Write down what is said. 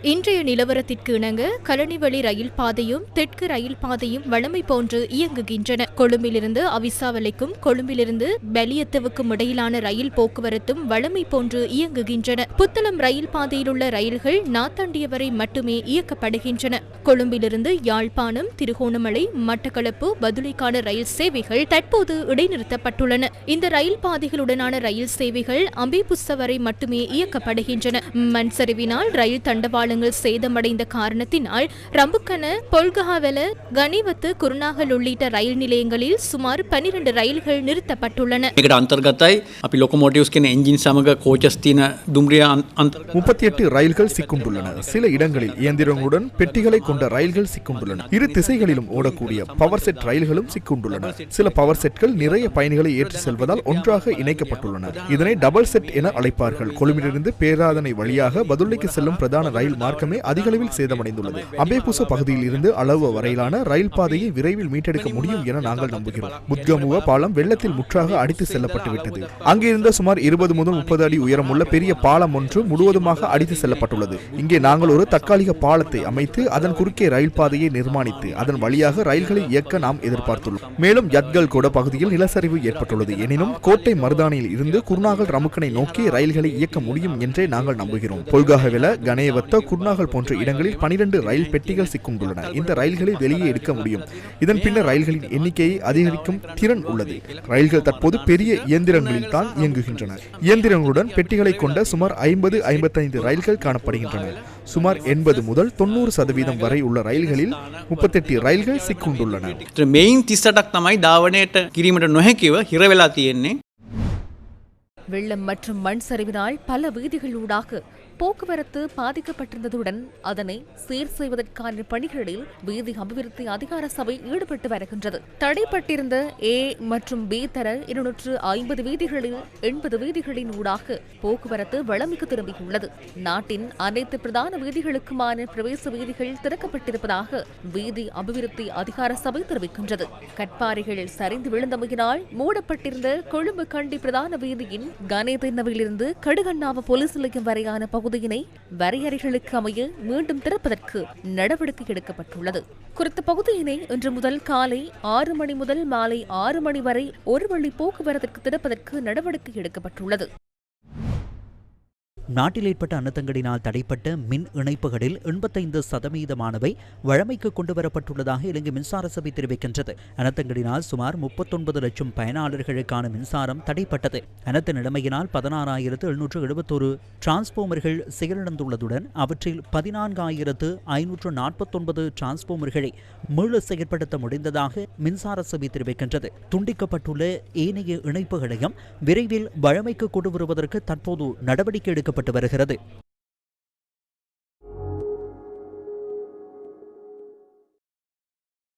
இன்றைய நிலவரத்திற்கு இணங்க கலனிவழி ரயில் பாதையும் தெற்கு ரயில் பாதையும் வழமை போன்று இயங்குகின்றன. கொழும்பிலிருந்து அவிசாவளைக்கும் கொழும்பிலிருந்து பெலியத்தவுக்கும் இடையிலான ரயில் போக்குவரத்தும் வழமை போன்று இயங்குகின்றன. புத்தளம் ரயில் பாதையில் உள்ள ரயில்கள் நாத்தாண்டிய வரை மட்டுமே இயக்கப்படுகின்றன. கொழும்பிலிருந்து யாழ்ப்பாணம், திருகோணமலை, மட்டக்களப்பு, பதுளைக்கான ரயில் சேவைகள் தற்போது இடைநிறுத்தப்பட்டுள்ளன. இந்த ரயில் பாதைகளுடனான ரயில் சேவைகள் அம்பிபுஸ்ஸ வரை மட்டுமே இயக்கப்படுகின்றன. மண் சரிவினால் ரயில் தண்டவாளங்கள் சேதமடைந்த காரணத்தினால் ரம்புக்கன, பொல்கஹாவெல, கனிவத்து, குருநாகல் உள்ளிட்ட ரயில் நிலையங்களில் சுமார் 12 ரயில்கள் நிறுத்தப்பட்டுள்ளன. 38 ரயில்கள் சிக்குண்டுள்ளன. சில இடங்களில் இயந்திரங்களுடன் பெட்டிகளை கொண்ட ரயில்கள் சிக்குண்டுள்ளன. இரு திசைகளிலும் ஓடக்கூடிய பவர் செட் ரயில்களும் சிக்குண்டுள்ளன. சில பவர் செட்கள் நிறைய பயணிகளை ஏற்றி செல்வதால் ஒன்றாக இணைக்கப்பட்டுள்ளன. இதனை டபுள் செட் என அழைப்பார்கள். கொழும்பிலிருந்து பேராதனை வழியாக பதுளைக்கு செல்லும் பிரதான ரயில் மார்க்கமே அதிகளவில் சேதமடைந்துள்ளது. அம்பேபுச பகுதியில் இருந்து அளவு வரையிலான ரயில் பாதையை விரைவில் மீட்டெடுக்க முடியும் என நாங்கள் நம்புகிறோம். புத்கமுவ பாலம் வெள்ளத்தில் முற்றாக அடித்து செல்லப்பட்டுவிட்டது. அங்கிருந்த சுமார் 20 முதல் 30 அடி உயரமுள்ள பெரிய பாலம் ஒன்று முழுவதுமாக அடித்து செல்லப்பட்டுள்ளது. இங்கே நாங்கள் ஒரு தற்காலிக பாலத்தை அமைத்து அதன் குறுக்கே ரயில் பாதையை நிர்மாணித்து அதன் வழியாக ரயில்களை இயக்க நாம் எதிர்பார்த்துள்ளோம். மேலும் யத்கல் கூட பகுதியில் நிலச்சரிவு ஏற்பட்டுள்ளது. எனினும் கோட்டை மருதானியில் இருந்து குருநாகல் ரமுக்கனை நோக்கி ரயில்களை இயக்க முடியும் என்றே நாங்கள் நம்புகிறோம். பொல்காகவெல, கனேவத்த, குருநாகல் போன்ற இடங்களில் 12 ரயில் பெட்டிகள் சிக்குண்டுள்ளன. இந்த ரயில்களை வெளியே எடுக்க முடியும். இதன் பின்னர் ரயில்களின் எண்ணிக்கையை அதிகரிக்கும் திறன் உள்ளது. ரயில்கள் தற்போது பெரிய இயந்திரங்களில் தான் இயங்குகின்றன. இயந்திரங்களுடன் பெட்டிகளை கொண்ட சுமார் 50-55 ரயில்கள் காணப்படுகின்றன. சுமார் 80 முதல் 90% வரை உள்ள ரயில்களில் 38 ரயில்கள் சிக்குண்டுள்ளன. வெள்ளம் மற்றும் மண் சரிவினால் பல வீதிகளூடாக போக்குவரத்து பாதிக்கப்பட்டிருந்ததுடன் அதனை சீர் செய்வதற்கான பணிகளில் வீதி அபிவிருத்தி அதிகார சபை ஈடுபட்டு வருகின்றது. தடைப்பட்டிருந்த ஏ மற்றும் பி தர 250 வீதிகளில் 80 வீதிகளின் ஊடாக போக்குவரத்து வளமைக்கு திரும்பியுள்ளது. நாட்டின் அனைத்து பிரதான வீதிகளுக்குமான பிரவேச வீதிகள் திறக்கப்பட்டிருப்பதாக வீதி அபிவிருத்தி அதிகார சபை தெரிவிக்கின்றது. கட்பாறைகள் சரிந்து விழுந்தமையினால் மூடப்பட்டிருந்த கொழும்பு கண்டி பிரதான வீதியின் கனேதென்னவிலிருந்து கடுகண்ணாவ போலீஸ் நிலையம் வரையான பகுதியினை வரையறைகளுக்கு அமைய மீண்டும் திறப்பதற்கு நடவடிக்கை எடுக்கப்பட்டுள்ளது. குறித்த பகுதியினை இன்று முதல் காலை 6 மணி முதல் மாலை 6 மணி வரை ஒரு வழி போக்குவரத்திற்கு திறப்பதற்கு நடவடிக்கை எடுக்கப்பட்டுள்ளது. நாட்டில் ஏற்பட்ட அனர்த்தங்களினால் தடைப்பட்ட மின் இணைப்புகளில் 85% வழமைக்கு கொண்டுவரப்பட்டுள்ளதாக இலங்கை மின்சார சபை தெரிவிக்கின்றது. அனர்த்தங்களினால் சுமார் 39 லட்சம் பயனாளர்களுக்கான மின்சாரம் தடைப்பட்டது. அனர்த்த நிலைமையினால் 16,771 டிரான்ஸ்போமர்கள் செயலிழந்துள்ளதுடன் அவற்றில் 14,549 டிரான்ஸ்போமர்களை மீள செயற்படுத்த முடிந்ததாக மின்சார சபை தெரிவிக்கின்றது. துண்டிக்கப்பட்டுள்ள ஏனைய இணைப்புகளையும் விரைவில் வழமைக்கு கொண்டு வருவதற்கு தற்போது நடவடிக்கை எடுக்கப்பட்டு வருகிறது.